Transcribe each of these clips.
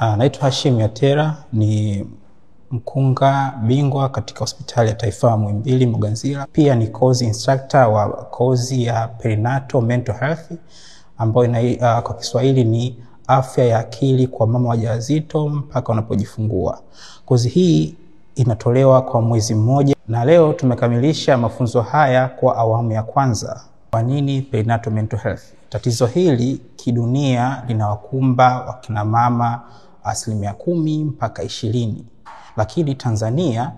Naitwa Hashim Yatera, ni mkunga bingwa katika hospitali ya taifa Muhimbili Mloganzila. Pia ni course instructor wa kozi ya Perinatal Mental Health ambayo kwa Kiswahili ni afya ya akili kwa mama wajawazito mpaka wanapojifungua. Kozi hii inatolewa kwa mwezi mmoja na leo tumekamilisha mafunzo haya kwa awamu ya kwanza. Kwa nini Perinatal Mental Health? Tatizo hili kidunia linawakumba wakina mama 10% mpaka 20%. Lakini Tanzania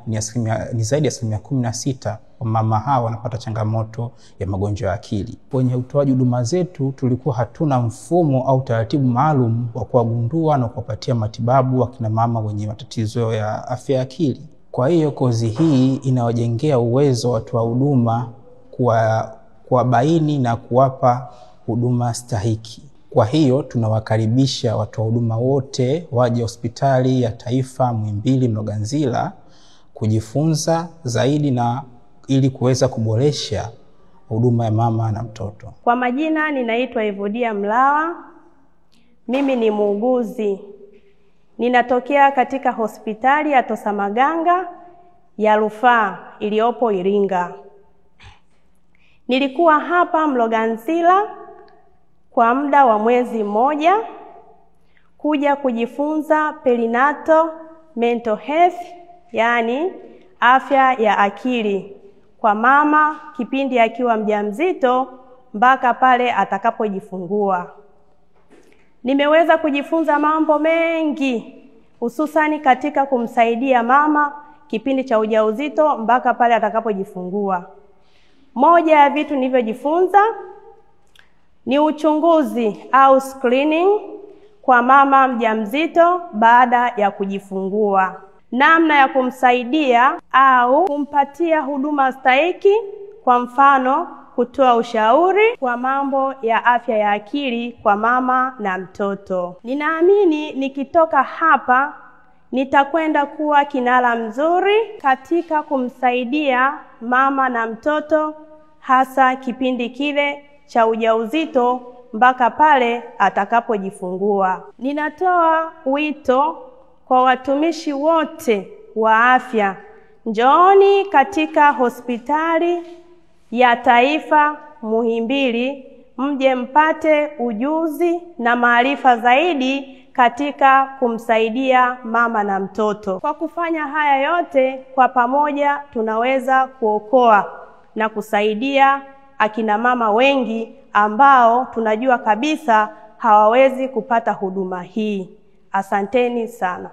ni zaidi ya 16% wa mama hawa wanapata changamoto ya magonjwa ya akili. Kwenye utoaji huduma zetu tulikuwa hatuna mfumo au taratibu maalum wa kuwagundua na kuwapatia matibabu wakina mama wenye matatizo ya afya ya akili. Kwa hiyo kozi hii inawajengea uwezo watu wa huduma kuwabaini na kuwapa huduma stahiki. Kwa hiyo tunawakaribisha watu wa huduma wote waje hospitali ya taifa Muhimbili Mloganzila kujifunza zaidi na ili kuweza kuboresha huduma ya mama na mtoto. Kwa majina ninaitwa Evodia Mlawa. Mimi ni muuguzi. Ninatokea katika hospitali ya Tosamaganga ya Rufaa iliyopo Iringa. Nilikuwa hapa Mloganzila kwa muda wa mwezi mmoja kuja kujifunza Perinatal Mental Health, yani afya ya akili kwa mama kipindi akiwa mjamzito mpaka pale atakapojifungua. Nimeweza kujifunza mambo mengi hususani katika kumsaidia mama kipindi cha ujauzito mpaka pale atakapojifungua. Moja ya vitu nilivyojifunza ni uchunguzi au screening kwa mama mjamzito baada ya kujifungua. Namna ya kumsaidia au kumpatia huduma stahiki, kwa mfano kutoa ushauri kwa mambo ya afya ya akili kwa mama na mtoto. Ninaamini nikitoka hapa nitakwenda kuwa kinara mzuri katika kumsaidia mama na mtoto, hasa kipindi kile cha ujauzito mpaka pale atakapojifungua. Ninatoa wito kwa watumishi wote wa afya, njooni katika hospitali ya taifa Muhimbili mje mpate ujuzi na maarifa zaidi katika kumsaidia mama na mtoto. Kwa kufanya haya yote kwa pamoja tunaweza kuokoa na kusaidia akina mama wengi ambao tunajua kabisa hawawezi kupata huduma hii. Asanteni sana.